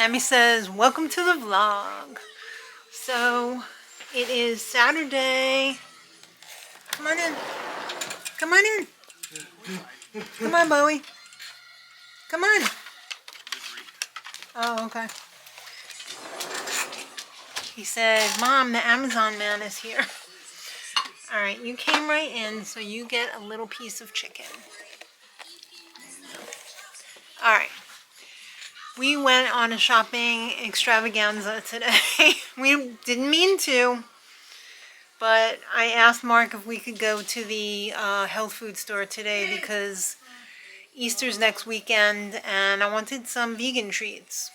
Lamby says, welcome to the vlog. So, it is Saturday. Come on in. Come on in. Come on, Bowie. Come on. Oh, okay. He said, Mom, the Amazon man is here. Alright, you came right in, so you get a little piece of chicken. Alright. We went on a shopping extravaganza today. We didn't mean to, but I asked Mark if we could go to the health food store today because Easter's next weekend and I wanted some vegan treats.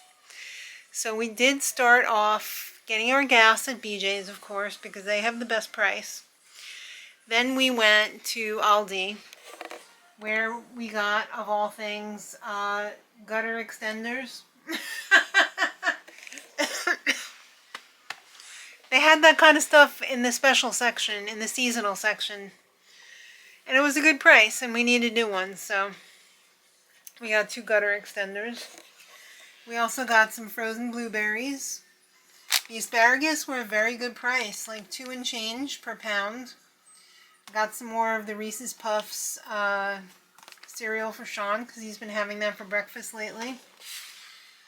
So we did start off getting our gas at BJ's, of course, because they have the best price. Then we went to Aldi, where we got, of all things, gutter extenders. They had that kind of stuff in the special section, in the seasonal section. And it was a good price, and we needed new ones, so we got 2 gutter extenders. We also got some frozen blueberries. The asparagus were a very good price, like 2 and change per pound. Got some more of the Reese's Puffs cereal for Sean, because he's been having that for breakfast lately.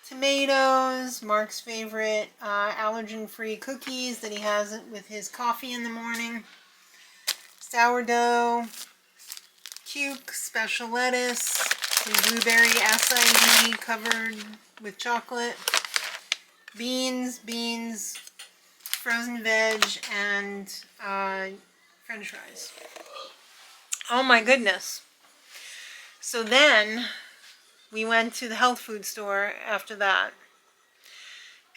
Tomatoes, Mark's favorite allergen-free cookies that he has with his coffee in the morning. Sourdough, cuke, special lettuce, some blueberry acai covered with chocolate, beans, frozen veg, and French fries. Oh my goodness. So then we went to the health food store after that.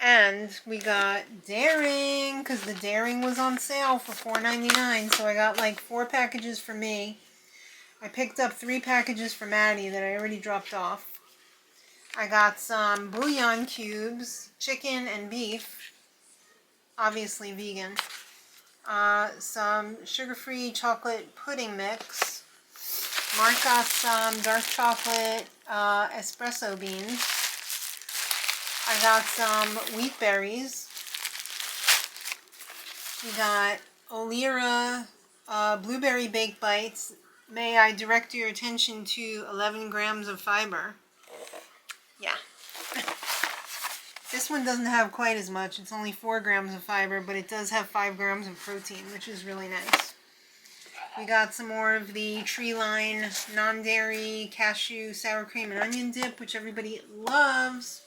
And we got Daring, because the Daring was on sale for $4.99. So I got like 4 packages for me. I picked up 3 packages for Maddie that I already dropped off. I got some bouillon cubes, chicken and beef, obviously vegan. Some sugar-free chocolate pudding mix. Mark got some dark chocolate espresso beans. I got some wheat berries. We got Olira blueberry baked bites. May I direct your attention to 11 grams of fiber. Yeah. This one doesn't have quite as much. It's only 4 grams of fiber, but it does have 5 grams of protein, which is really nice. We got some more of the Tree Line non-dairy cashew sour cream and onion dip, which everybody loves.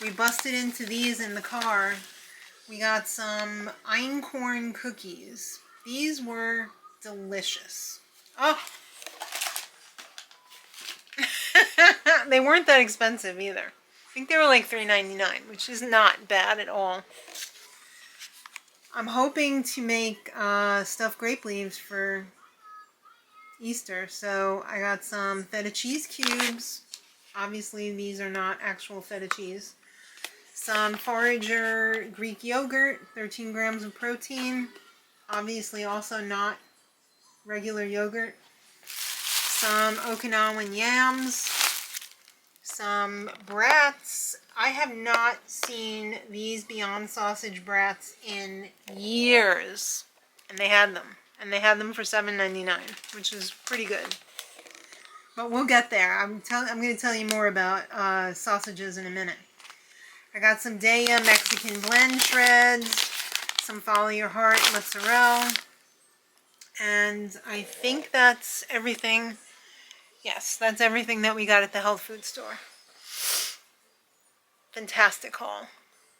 We busted into these in the car. We got some einkorn cookies. These were delicious. Oh! They weren't that expensive either. I think they were like $3.99, which is not bad at all. I'm hoping to make stuffed grape leaves for Easter, so I got some feta cheese cubes. Obviously, these are not actual feta cheese. Some Forager Greek yogurt, 13 grams of protein. Obviously, also not regular yogurt. Some Okinawan yams. Some brats. I have not seen these Beyond Sausage brats in years. And they had them. And they had them for $7.99, which is pretty good. But we'll get there. I'm going to tell you more about sausages in a minute. I got some Daya Mexican blend shreds, some Follow Your Heart mozzarella, and I think that's everything. Yes, that's everything that we got at the health food store. Fantastic haul.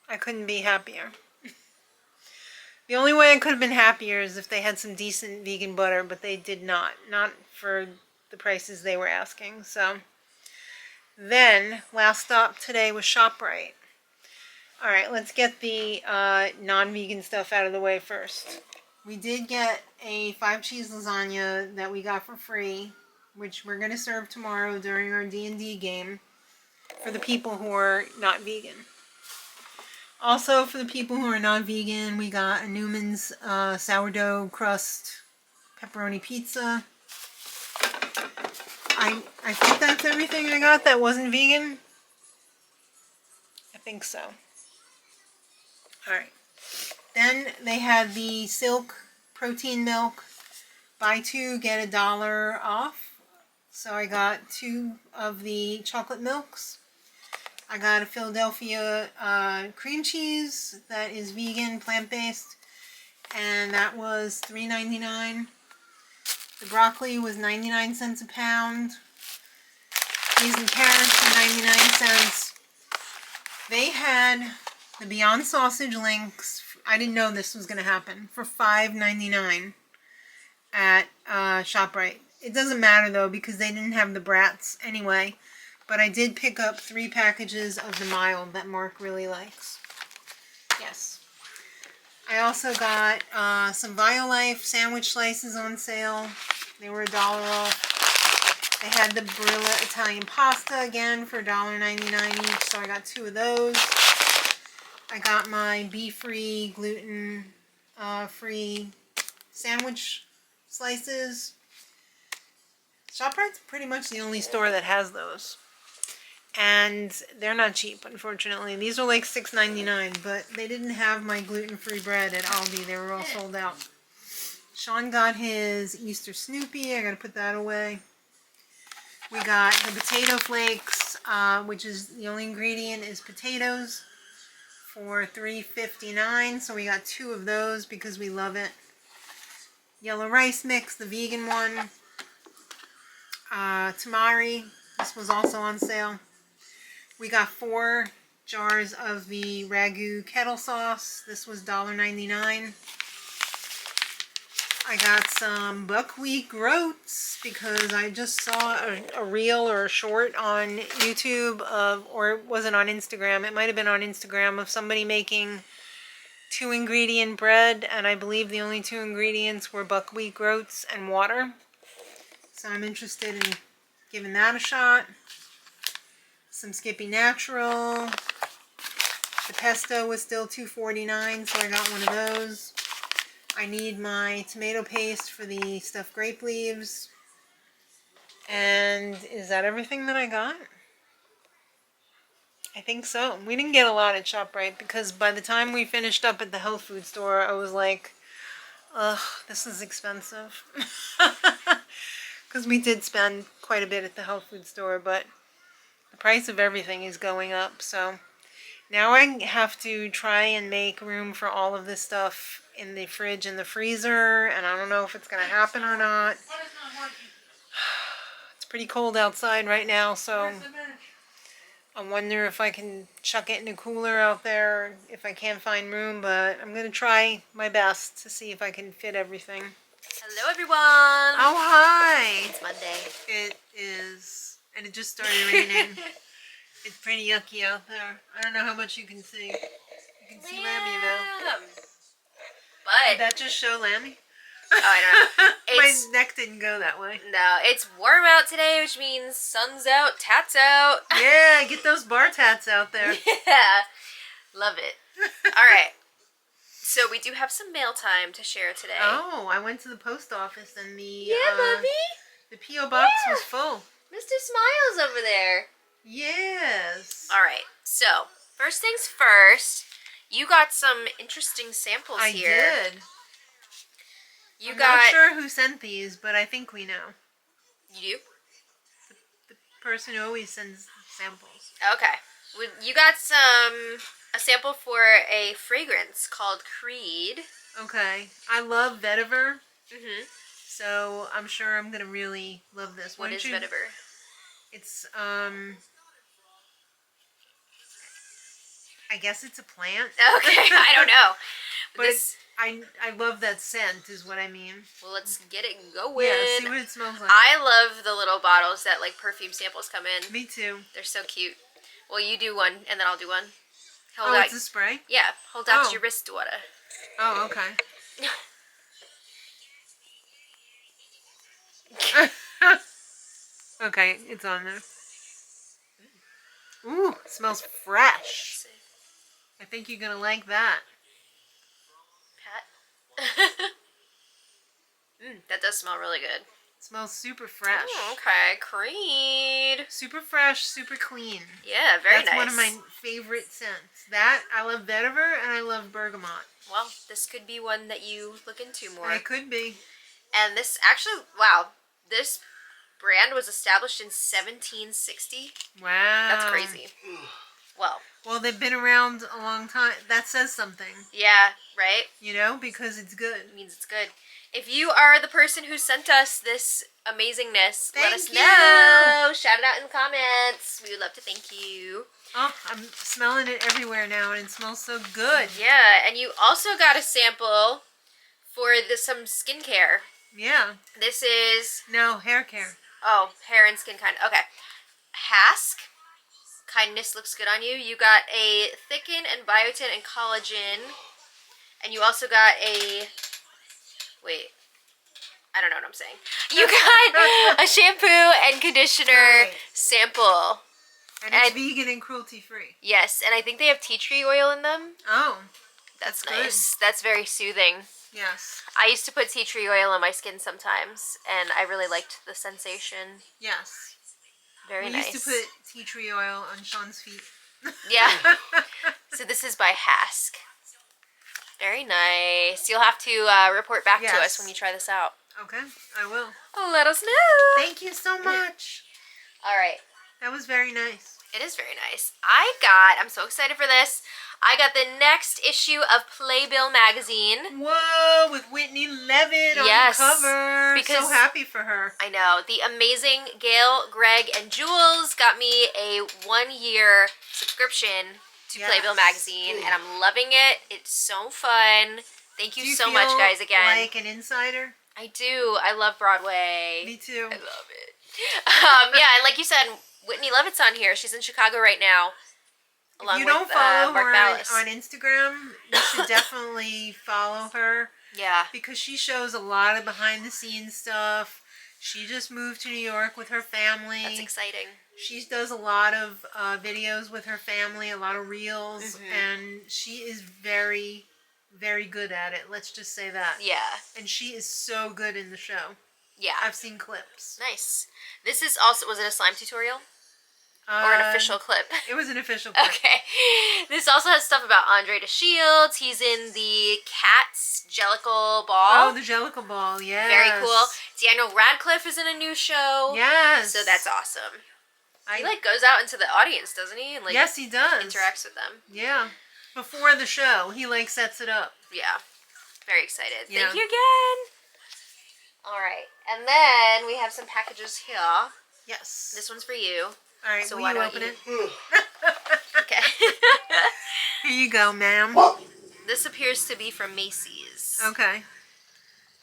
I couldn't be happier. The only way I could have been happier is if they had some decent vegan butter, but they did not. Not for the prices they were asking. So then, last stop today was ShopRite. Alright, let's get the non-vegan stuff out of the way first. We did get a 5-cheese lasagna that we got for free, which we're going to serve tomorrow during our D&D game for the people who are not vegan. Also, for the people who are not vegan, we got a Newman's sourdough crust pepperoni pizza. I think that's everything I got that wasn't vegan. think so. Alright. Then they had the Silk protein milk. Buy two, get $1 off. So I got 2 of the chocolate milks. I got a Philadelphia cream cheese that is vegan, plant-based. And that was $3.99. The broccoli was 99 cents a pound. Peas and carrots were 99 cents. They had the Beyond Sausage links. I didn't know this was going to happen. For $5.99 at ShopRite. It doesn't matter though because they didn't have the brats anyway. But I did pick up 3 packages of the mild that Mark really likes. Yes. I also got some BioLife sandwich slices on sale. They were $1 off. They had the Barilla Italian pasta again for $1.99 each, so I got 2 of those. I got my bee-free, gluten-free sandwich slices. ShopRite's pretty much the only store that has those. And they're not cheap, unfortunately. These are like $6.99, but they didn't have my gluten-free bread at Aldi. They were all sold out. Sean got his Easter Snoopy. I gotta put that away. We got the potato flakes, which is the only ingredient is potatoes, for $3.59. So we got 2 of those because we love it. Yellow rice mix, the vegan one. Tamari. This was also on sale. We got 4 jars of the Ragu kettle sauce. This was $1.99. I got some buckwheat groats because I just saw a reel or a short on YouTube of, or it wasn't on Instagram, it might have been on Instagram, of somebody making 2 ingredient bread, and I believe the only 2 ingredients were buckwheat groats and water. So I'm interested in giving that a shot. Some Skippy Natural. The pesto was still $2.49, so I got one of those. I need my tomato paste for the stuffed grape leaves. And is that everything that I got? I think so. We didn't get a lot at ShopRite because by the time we finished up at the health food store, I was like, ugh, this is expensive. Because we did spend quite a bit at the health food store, but the price of everything is going up. So now I have to try and make room for all of this stuff in the fridge and the freezer, and I don't know if it's going to happen or not. It's pretty cold outside right now, so I wonder if I can chuck it in a cooler out there if I can't find room, but I'm going to try my best to see if I can fit everything. Hello everyone! Oh, hi! It's Monday. It is, and it just started raining. It's pretty yucky out there. I don't know how much you can see. You can see Lamby though. But Did that just show Lamby? Oh, I don't know. My neck didn't go that way. No, it's warm out today, which means sun's out, tats out. Yeah, get those bar tats out there. Yeah, love it. All right, so we do have some mail time to share today. Oh, I went to the post office and the Bubby. The P.O. box was full. Mr. Smiles over there. Yes. All right, so first things first, you got some interesting samples here. I did. I'm not sure who sent these, but I think we know. You do? The person who always sends samples. Okay. You got a sample for a fragrance called Creed. Okay. I love vetiver. Mm-hmm. So I'm sure I'm going to really love this. What is vetiver? It's, I guess it's a plant. Okay, I don't know. But I love that scent is what I mean. Well, let's get it going. Yeah, see what it smells like. I love the little bottles that like perfume samples come in. Me too. They're so cute. Well, you do one and then I'll do one. It's a spray? Yeah, hold out your wrist, water. Oh, okay. Okay, it's on there. Ooh, it smells fresh. I think you're gonna like that. Pat? That does smell really good. Smells super fresh. Okay, Creed. Super fresh, super clean. Yeah, very nice. That's one of my favorite scents. That, I love vetiver, and I love bergamot. Well, this could be one that you look into more. It could be. And this actually, wow, this brand was established in 1760. Wow. That's crazy. Well, they've been around a long time. That says something. Yeah, right? You know, because it's good. It means it's good. If you are the person who sent us this amazingness, let us Thank you. know. Shout it out in the comments. We would love to thank you. Oh, I'm smelling it everywhere now, and it smells so good. Yeah, and you also got a sample for some skincare. Yeah. This is... No, hair care. Oh, hair and skin kind. Okay. Hask. Kindness looks good on you. You got a thicken and biotin and collagen. And you also got a... Wait. I don't know what I'm saying. You got a shampoo and conditioner sample. And it's vegan and cruelty free. Yes, and I think they have tea tree oil in them. Oh. That's nice. That's very soothing. Yes. I used to put tea tree oil on my skin sometimes, and I really liked the sensation. Yes. Very nice. We used to put tea tree oil on Sean's feet. Yeah. So this is by Hask. Very nice. You'll have to report back to us when you try this out. Okay, I will. Let us know. Thank you so much. All right. That was very nice. It is very nice. I'm so excited for this. I got the next issue of Playbill magazine. Whoa, with Whitney Levitt on the cover. So happy for her. I know. The amazing Gail, Greg, and Jules got me a 1-year subscription to Playbill magazine, and I'm loving it. It's so fun. Thank you so much, guys, again. Like an insider? I do. I love Broadway. Me too. I love it. Yeah, and like you said, Whitney Levitt's on here. She's in Chicago right now. If you don't follow her on Instagram, you should definitely follow her. Yeah. Because she shows a lot of behind the scenes stuff. She just moved to New York with her family. That's exciting. She does a lot of videos with her family, a lot of reels, and she is very, very good at it. Let's just say that. Yeah. And she is so good in the show. Yeah. I've seen clips. Nice. This is also, was it a slime tutorial? Or an official clip? It was an official clip. Okay. This also has stuff about Andre de Shields. He's in the Cat's Jellicle Ball. Oh, the Jellicle Ball, yes. Very cool. Daniel Radcliffe is in a new show. Yes. So that's awesome. He goes out into the audience, doesn't he? And yes, he does. Interacts with them. Yeah. Before the show, he sets it up. Yeah. Very excited. Yeah. Thank you again. All right. And then we have some packages here. Yes. This one's for you. All right, so will you open it? Okay. Here you go, ma'am. This appears to be from Macy's. Okay.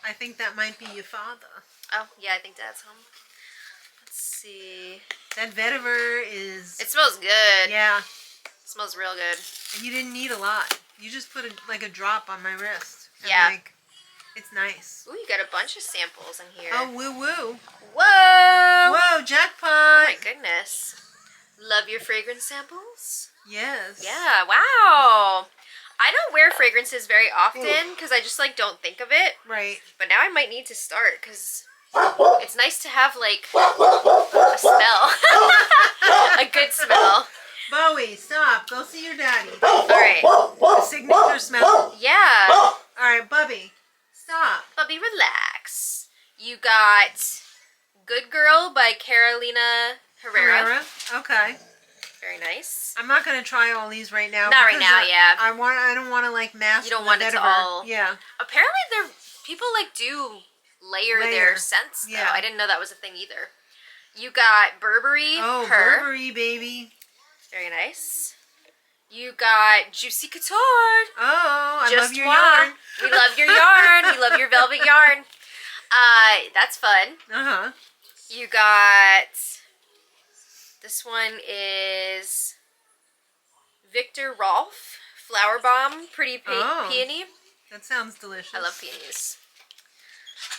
I think that might be your father. Oh, yeah, I think Dad's home. Let's see. That vetiver is... It smells good. Yeah. It smells real good. And you didn't need a lot. You just put a drop on my wrist. And yeah. It's nice. Ooh, you got a bunch of samples in here. Oh, woo-woo. Whoa! Whoa, jackpot! Oh my goodness. Love your fragrance samples? Yes. Yeah, wow. I don't wear fragrances very often because I just don't think of it. Right. But now I might need to start because it's nice to have a smell. A good smell. Bowie, stop. Go see your daddy. All right. The signature smell. Yeah. All right, Bubby. Stop. Bubby, relax. You got Good Girl by Carolina Herrera. Okay. Very nice. I'm not gonna try all these right now. Not right now, yeah. I don't want to mask. You don't want it to all. Yeah. Apparently, people do layer their scents. Though. Yeah. I didn't know that was a thing either. You got Burberry. Oh, Her. Burberry, baby. Very nice. You got Juicy Couture. Oh, I love your moi. yarn. We love your yarn. We love your velvet yarn. That's fun. Uh-huh. You got... This one is Victor Rolf Flower Bomb Pretty Peony. That sounds delicious. I love peonies.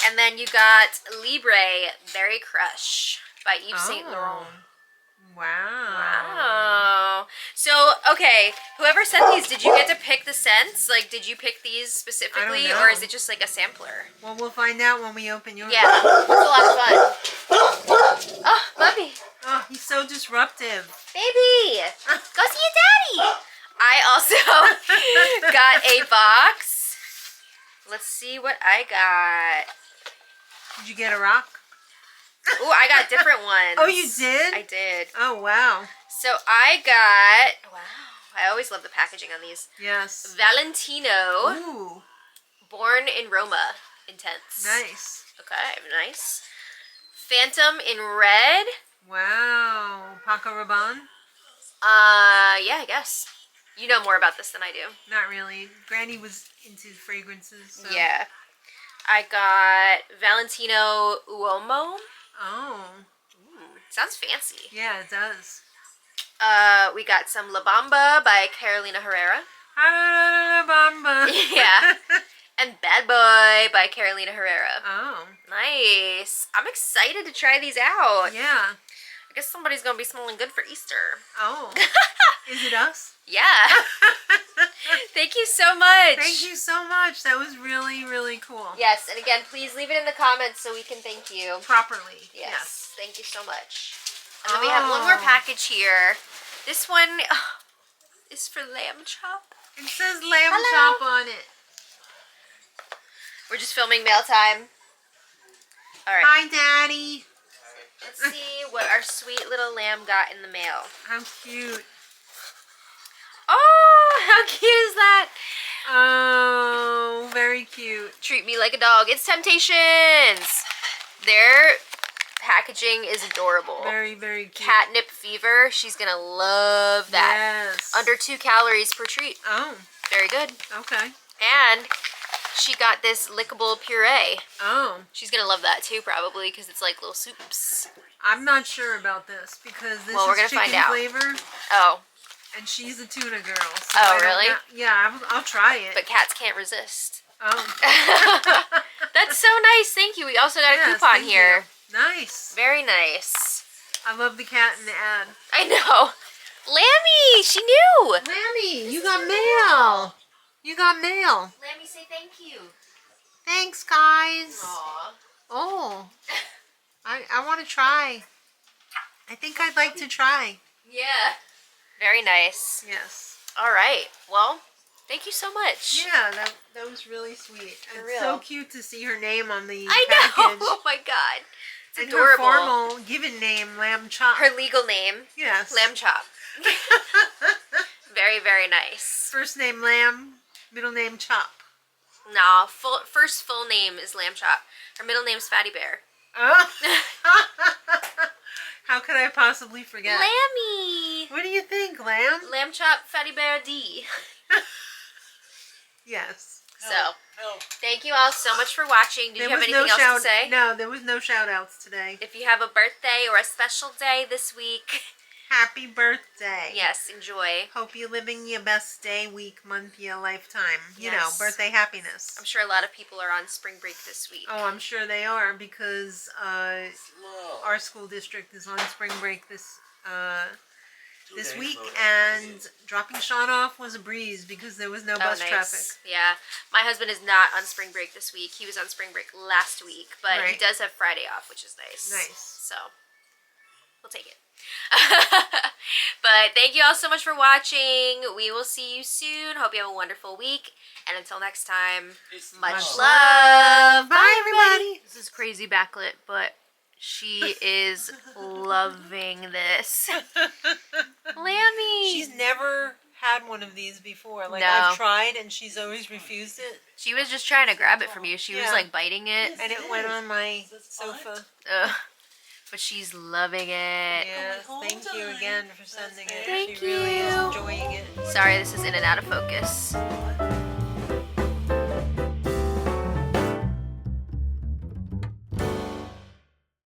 And then you got Libre Berry Crush by Yves Saint Laurent. Wow. Wow. So, okay, whoever sent these, did you get to pick the scents? Like, did you pick these specifically, know. or is it just like a sampler? Well, we'll find out when we open yours. Yeah, it's a lot of fun. Oh, Bubby. Oh, he's so disruptive. Baby, go see your daddy. I also got a box. Let's see what I got. Did you get a rock? Ooh, I got different ones. Oh, you did? I did. Oh, wow. So I got, wow, I always love the packaging on these. Yes. Valentino, Ooh, Born in Roma, Intense. nice. Okay, nice. Phantom in Red. Wow. Paco Rabanne? Yeah, I guess. You know more about this than I do. Not really. Granny was into fragrances. So. Yeah. I got Valentino Uomo. Oh. Sounds fancy. Yeah, it does. We got some La Bamba by Carolina Herrera. Bamba. Yeah. And Bad Boy by Carolina Herrera. Oh. Nice. I'm excited to try these out. Yeah. I guess somebody's going to be smelling good for Easter. Oh. Is it us? Yeah. Thank you so much. Thank you so much. That was really, really cool. Yes, and again, please leave it in the comments so we can thank you. Properly. Yes. Thank you so much. And then we have one more package here. This one is for lamb chop. It says lamb Hello. chop on it. We're just filming mail time. All right. Hi, Daddy. Let's see what our sweet little lamb got in the mail. How cute. Oh, how cute is that? Oh, very cute. Treat me like a dog. It's Temptations. Their packaging is adorable. Very, very cute. Catnip fever. She's gonna love that. Yes. Under 2 calories per treat. Oh, Very good. okay. And she got this lickable puree. Oh, She's gonna love that too, probably, because it's like little soups. I'm not sure about this because this Well, we're is gonna chicken find out. flavor Oh, and she's a tuna girl. So Oh, I don't really? know- Yeah, I'll try it. but cats can't resist. Oh. That's so nice. Thank you. We also got a Yes, coupon thank here. you. Nice. Very nice. I love the cat in the ad. I know. Lammy, she knew. Lammy, you got mail. You got mail. Lammy, say thank you. Thanks, guys. Aww. Oh, I want to try. I think I'd like to try. Yeah. Very nice. Yes. All right. Well, thank you so much. Yeah, that was really sweet. For It's so real. cute to see her name on the I know. package. Oh my god. It's And adorable. her formal given name, Lamb Chop. Her legal name, Yes. Lamb Chop. Very, very nice. First name Lamb, middle name Chop. No, first full name is Lamb Chop. Her middle name's Fatty Bear. Oh. How could I possibly forget? Lammy. What do you think, Lamb? Lamb Chop, Fatty Bear D. Yes. So, thank you all so much for watching. Did you have anything else to say? No, there was no shout outs today. If you have a birthday or a special day this week, Happy birthday. yes, enjoy. Hope you're living your best day, week, month, year, lifetime. You know, Yes. birthday happiness. I'm sure a lot of people are on spring break this week. Oh, I'm sure they are because our school district is on spring break this week, and dropping Sean off was a breeze because there was no bus traffic. Yeah. My husband is not on spring break this week. He was on spring break last week, but he Right. does have Friday off, which is nice. Nice. So, we'll take it. But thank you all so much for watching. We will see you soon. Hope you have a wonderful week. And until next time, much Much love. Bye, everybody. This is crazy backlit, but she is loving this. Lammy. She's never had one of these before. Like, No. I've tried and she's always refused it. She was just trying to grab it from you. She was Yeah. like biting it. And it went on my sofa. Ugh. But she's loving it. Yes, thank you again for sending it. Thank She really is you. enjoying it. Sorry, this is in and out of focus.